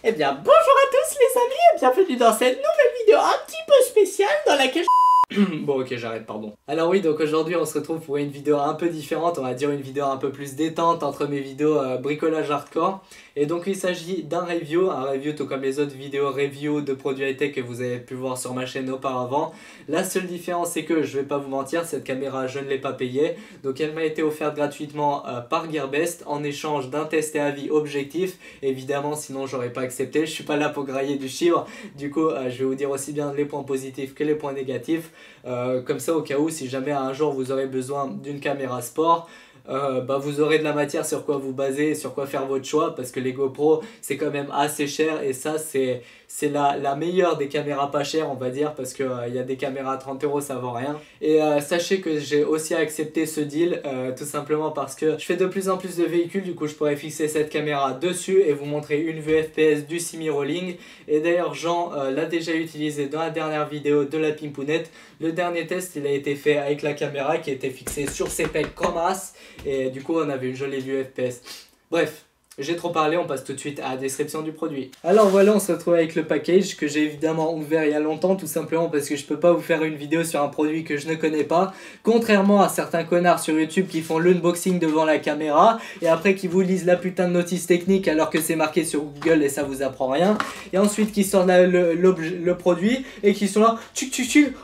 Eh bien, bonjour à tous les amis et bienvenue dans cette nouvelle vidéo un petit peu spéciale dans laquelle bon ok j'arrête pardon. Alors oui donc aujourd'hui on se retrouve pour une vidéo un peu différente, on va dire une vidéo un peu plus détente entre mes vidéos bricolage hardcore. Et donc il s'agit d'un review, un review tout comme les autres vidéos review de produits high-tech que vous avez pu voir sur ma chaîne auparavant. La seule différence c'est que je vais pas vous mentir, cette caméra je ne l'ai pas payée. Donc elle m'a été offerte gratuitement par Gearbest en échange d'un test et avis objectif. Évidemment sinon j'aurais pas accepté, je suis pas là pour grailler du chiffre. Du coup je vais vous dire aussi bien les points positifs que les points négatifs. Comme ça au cas où si jamais un jour vous aurez besoin d'une caméra sport, vous aurez de la matière sur quoi vous baser, sur quoi faire votre choix, parce que les GoPro c'est quand même assez cher et ça c'est la meilleure des caméras pas chères on va dire, parce que y a des caméras à 30 € ça vaut rien. Et sachez que j'ai aussi accepté ce deal tout simplement parce que je fais de plus en plus de véhicules, du coup je pourrais fixer cette caméra dessus et vous montrer une vue FPS du semi-rolling. Et d'ailleurs Jean l'a déjà utilisé dans la dernière vidéo de la Pimpounette. Le dernier test il a été fait avec la caméra qui était fixée sur ses pecs comme as, et du coup on avait une jolie vue FPS. Bref, j'ai trop parlé, on passe tout de suite à la description du produit. Alors voilà, on se retrouve avec le package que j'ai évidemment ouvert il y a longtemps, tout simplement parce que je peux pas vous faire une vidéo sur un produit que je ne connais pas. Contrairement à certains connards sur YouTube qui font l'unboxing devant la caméra et après qui vous lisent la putain de notice technique alors que c'est marqué sur Google et ça vous apprend rien. Et ensuite qui sortent le produit et qui sont là,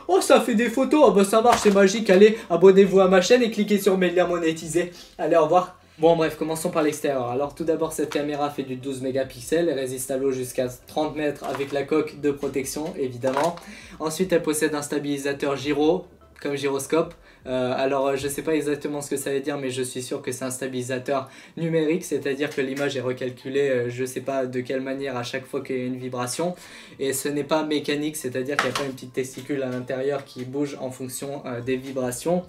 oh ça fait des photos, oh bah ça marche, c'est magique, allez abonnez-vous à ma chaîne et cliquez sur mes liens monétisés. Allez, au revoir. Bon bref, commençons par l'extérieur. Alors tout d'abord cette caméra fait du 12 mégapixels, elle résiste à l'eau jusqu'à 30 mètres avec la coque de protection évidemment. Ensuite elle possède un stabilisateur gyro, comme gyroscope. Je sais pas exactement ce que ça veut dire, mais je suis sûr que c'est un stabilisateur numérique, c'est-à-dire que l'image est recalculée je sais pas de quelle manière à chaque fois qu'il y a une vibration. Et ce n'est pas mécanique, c'est-à-dire qu'il n'y a pas une petite testicule à l'intérieur qui bouge en fonction des vibrations.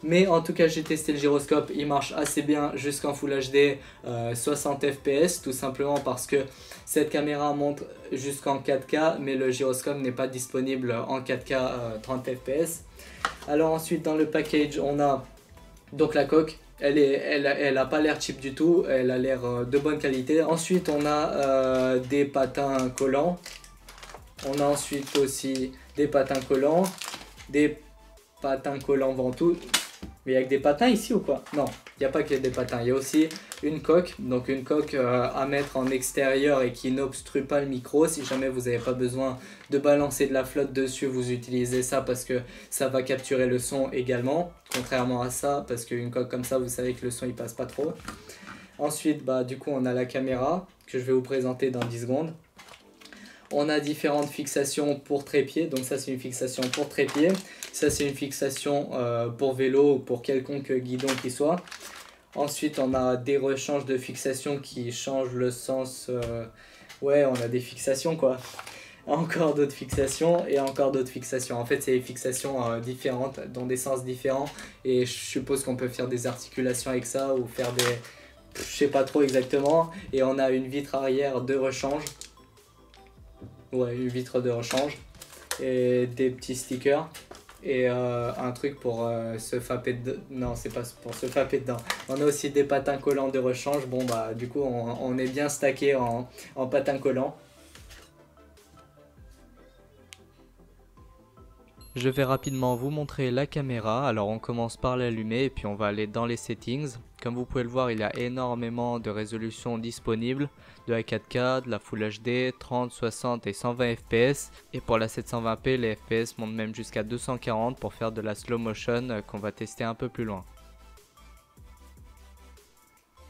Mais en tout cas j'ai testé le gyroscope, il marche assez bien jusqu'en Full HD 60 fps, tout simplement parce que cette caméra monte jusqu'en 4K mais le gyroscope n'est pas disponible en 4K 30 fps. Alors ensuite dans le package on a donc la coque, elle a pas l'air cheap du tout, elle a l'air de bonne qualité. Ensuite on a des patins collants, on a ensuite aussi des patins collants, des patins collants ventouses. Mais il y a que des patins ici ou quoi? Non, il n'y a pas que des patins. Il y a aussi une coque. Donc une coque à mettre en extérieur et qui n'obstrue pas le micro. Si jamais vous n'avez pas besoin de balancer de la flotte dessus, vous utilisez ça parce que ça va capturer le son également. Contrairement à ça, parce qu'une coque comme ça, vous savez que le son il passe pas trop. Ensuite, du coup, on a la caméra que je vais vous présenter dans 10 secondes. On a différentes fixations pour trépied, donc ça c'est une fixation pour trépied, ça c'est une fixation pour vélo ou pour quelconque guidon qui soit. Ensuite on a des rechanges de fixation qui changent le sens, ouais on a des fixations quoi. Encore d'autres fixations et encore d'autres fixations. En fait c'est des fixations différentes, dans des sens différents, et je suppose qu'on peut faire des articulations avec ça ou faire des... je sais pas trop exactement. Et on a une vitre arrière de rechange. Ouais, une vitre de rechange et des petits stickers et un truc pour se fapper dedans. Non, c'est pas pour se fapper dedans. On a aussi des patins collants de rechange. Bon du coup on est bien stacké en patins collants. Je vais rapidement vous montrer la caméra. Alors on commence par l'allumer et puis on va aller dans les settings. Comme vous pouvez le voir, il y a énormément de résolutions disponibles, de la 4K, de la Full HD, 30, 60 et 120 fps. Et pour la 720p, les fps montent même jusqu'à 240 pour faire de la slow motion qu'on va tester un peu plus loin.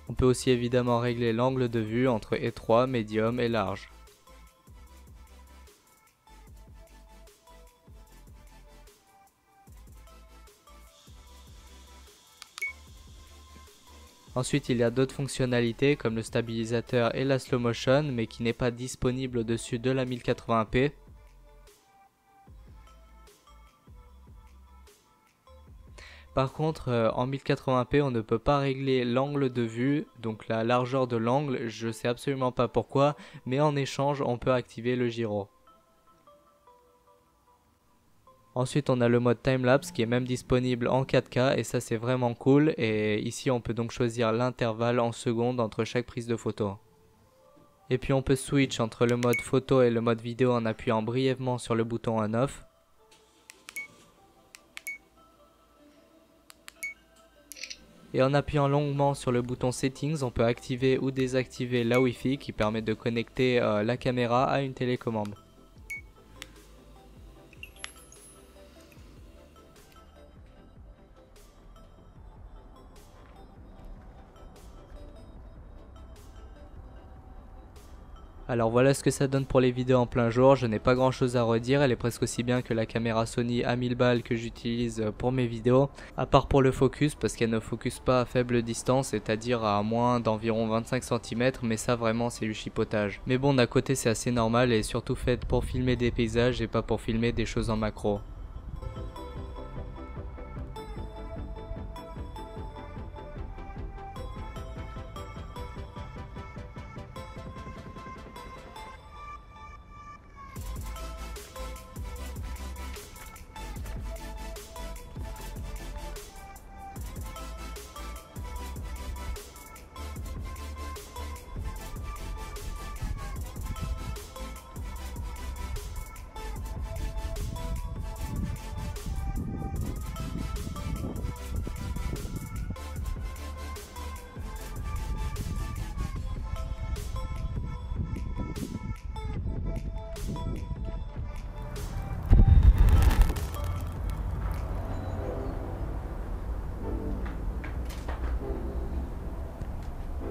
On peut aussi évidemment régler l'angle de vue entre étroit, médium et large. Ensuite il y a d'autres fonctionnalités comme le stabilisateur et la slow motion, mais qui n'est pas disponible au-dessus de la 1080p. Par contre en 1080p on ne peut pas régler l'angle de vue, donc la largeur de l'angle, je sais absolument pas pourquoi, mais en échange on peut activer le gyro. Ensuite on a le mode timelapse qui est même disponible en 4K et ça c'est vraiment cool, et ici on peut donc choisir l'intervalle en secondes entre chaque prise de photo. Et puis on peut switch entre le mode photo et le mode vidéo en appuyant brièvement sur le bouton on/off. Et en appuyant longuement sur le bouton Settings, on peut activer ou désactiver la Wi-Fi qui permet de connecter la caméra à une télécommande. Alors voilà ce que ça donne pour les vidéos en plein jour, je n'ai pas grand chose à redire, elle est presque aussi bien que la caméra Sony à 1000 balles que j'utilise pour mes vidéos, à part pour le focus parce qu'elle ne focus pas à faible distance, c'est-à-dire à moins d'environ 25 cm, mais ça vraiment c'est du chipotage. Mais bon, d'un côté c'est assez normal et surtout faite pour filmer des paysages et pas pour filmer des choses en macro.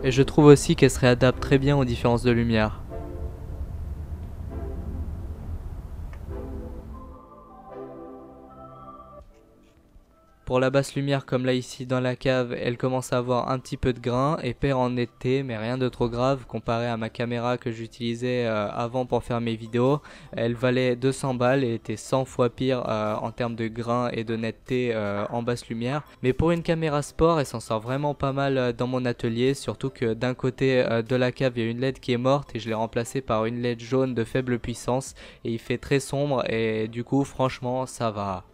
Et je trouve aussi qu'elle se réadapte très bien aux différences de lumière. Pour la basse lumière comme là ici dans la cave, elle commence à avoir un petit peu de grain et perd en netteté, mais rien de trop grave comparé à ma caméra que j'utilisais avant pour faire mes vidéos. Elle valait 200 balles et était 100 fois pire en termes de grain et de netteté en basse lumière. Mais pour une caméra sport, elle s'en sort vraiment pas mal dans mon atelier, surtout que d'un côté de la cave il y a une LED qui est morte et je l'ai remplacée par une LED jaune de faible puissance et il fait très sombre et du coup franchement ça va.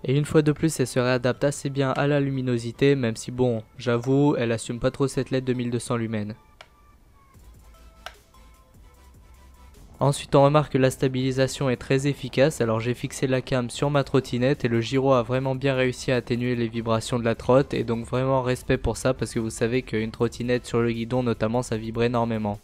Et une fois de plus, elle se réadapte assez bien à la luminosité, même si bon, j'avoue, elle assume pas trop cette LED de 1200 lumens. Ensuite, on remarque que la stabilisation est très efficace, alors j'ai fixé la cam sur ma trottinette et le gyro a vraiment bien réussi à atténuer les vibrations de la trotte, et donc vraiment respect pour ça parce que vous savez qu'une trottinette sur le guidon notamment ça vibre énormément.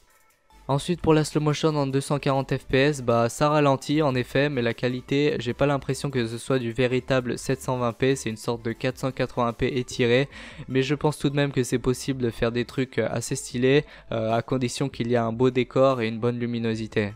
Ensuite pour la slow motion en 240 fps, bah ça ralentit en effet, mais la qualité, j'ai pas l'impression que ce soit du véritable 720p, c'est une sorte de 480p étiré, mais je pense tout de même que c'est possible de faire des trucs assez stylés, à condition qu'il y ait un beau décor et une bonne luminosité.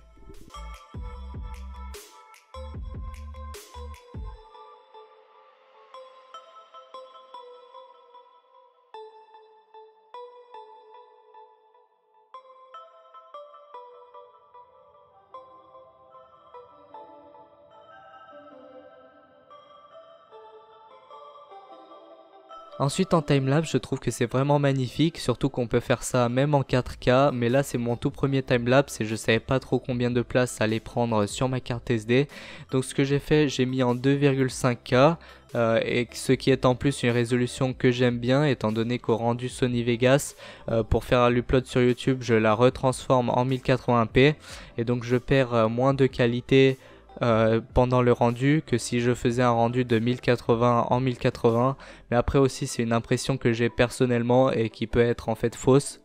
Ensuite en timelapse je trouve que c'est vraiment magnifique, surtout qu'on peut faire ça même en 4K, mais là c'est mon tout premier timelapse et je savais pas trop combien de place ça allait prendre sur ma carte SD. Donc ce que j'ai fait, j'ai mis en 2,5K et ce qui est en plus une résolution que j'aime bien étant donné qu'au rendu Sony Vegas, pour faire l'upload sur YouTube je la retransforme en 1080p et donc je perds moins de qualité pendant le rendu que si je faisais un rendu de 1080 en 1080, mais après aussi c'est une impression que j'ai personnellement et qui peut être en fait fausse.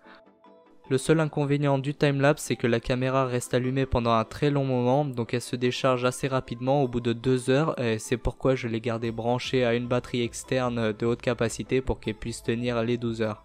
Le seul inconvénient du timelapse c'est que la caméra reste allumée pendant un très long moment, donc elle se décharge assez rapidement au bout de 2 heures et c'est pourquoi je l'ai gardée branchée à une batterie externe de haute capacité pour qu'elle puisse tenir les 12 heures.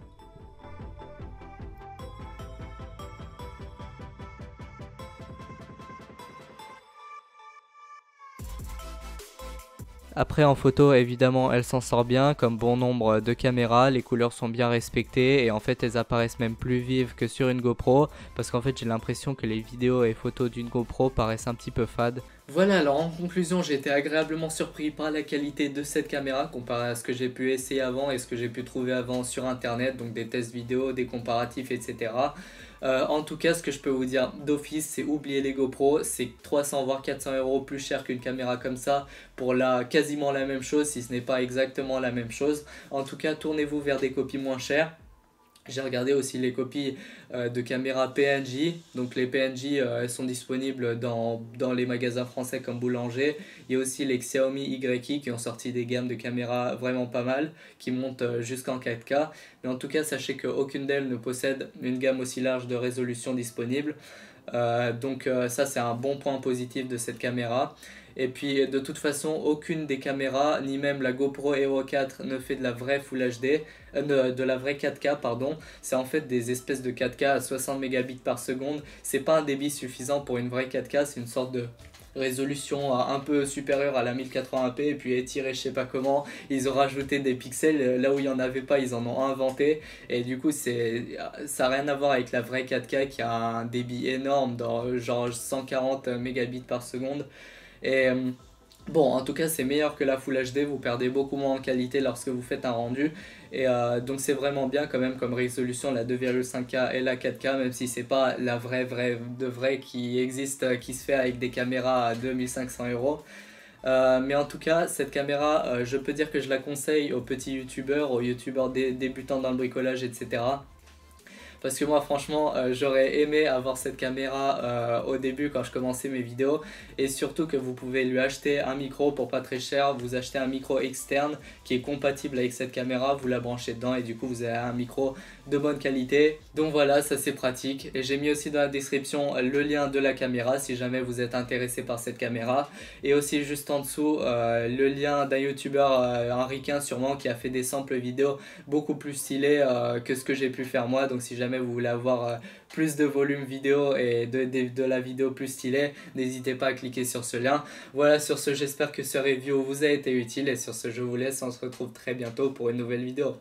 Après en photo évidemment elle s'en sort bien comme bon nombre de caméras, les couleurs sont bien respectées et en fait elles apparaissent même plus vives que sur une GoPro parce qu'en fait j'ai l'impression que les vidéos et photos d'une GoPro paraissent un petit peu fades. Voilà, alors en conclusion j'ai été agréablement surpris par la qualité de cette caméra comparé à ce que j'ai pu essayer avant et ce que j'ai pu trouver avant sur internet, donc des tests vidéo, des comparatifs etc. En tout cas, ce que je peux vous dire d'office, c'est oublier les GoPro, c'est 300 voire 400 euros plus cher qu'une caméra comme ça pour quasiment la même chose, si ce n'est pas exactement la même chose. En tout cas, tournez-vous vers des copies moins chères. J'ai regardé aussi les copies de caméras PNJ. Donc les PNJ elles sont disponibles dans les magasins français comme Boulanger. Il y a aussi les Xiaomi YI qui ont sorti des gammes de caméras vraiment pas mal, qui montent jusqu'en 4K. Mais en tout cas, sachez qu'aucune d'elles ne possède une gamme aussi large de résolution disponible. Donc ça, c'est un bon point positif de cette caméra. Et puis de toute façon, aucune des caméras, ni même la GoPro Hero 4 ne fait de la vraie Full HD, de la vraie 4K pardon. C'est en fait des espèces de 4K à 60 mégabits par seconde. C'est pas un débit suffisant pour une vraie 4K, c'est une sorte de résolution un peu supérieure à la 1080p et puis étirée je sais pas comment. Ils ont rajouté des pixels là où il y en avait pas, ils en ont inventé, et du coup ça n'a rien à voir avec la vraie 4K qui a un débit énorme dans genre 140 mégabits par seconde. Et bon, en tout cas, c'est meilleur que la Full HD, vous perdez beaucoup moins en qualité lorsque vous faites un rendu. Et donc c'est vraiment bien quand même comme résolution, la 2,5K et la 4K, même si c'est pas la vraie qui existe, qui se fait avec des caméras à 2500 euros. Mais en tout cas, cette caméra, je peux dire que je la conseille aux petits youtubeurs, aux youtubeurs débutants dans le bricolage, etc. Parce que moi franchement j'aurais aimé avoir cette caméra au début quand je commençais mes vidéos, et surtout que vous pouvez lui acheter un micro pour pas très cher. Vous achetez un micro externe qui est compatible avec cette caméra, vous la branchez dedans et du coup vous avez un micro de bonne qualité. Donc voilà, ça c'est pratique, et j'ai mis aussi dans la description le lien de la caméra si jamais vous êtes intéressé par cette caméra, et aussi juste en dessous le lien d'un youtubeur, un ricain sûrement, qui a fait des samples vidéo beaucoup plus stylés que ce que j'ai pu faire moi. Donc si jamais vous voulez avoir plus de volume vidéo et de la vidéo plus stylée, n'hésitez pas à cliquer sur ce lien. Voilà, sur ce, j'espère que ce review vous a été utile, et sur ce, je vous laisse, on se retrouve très bientôt pour une nouvelle vidéo.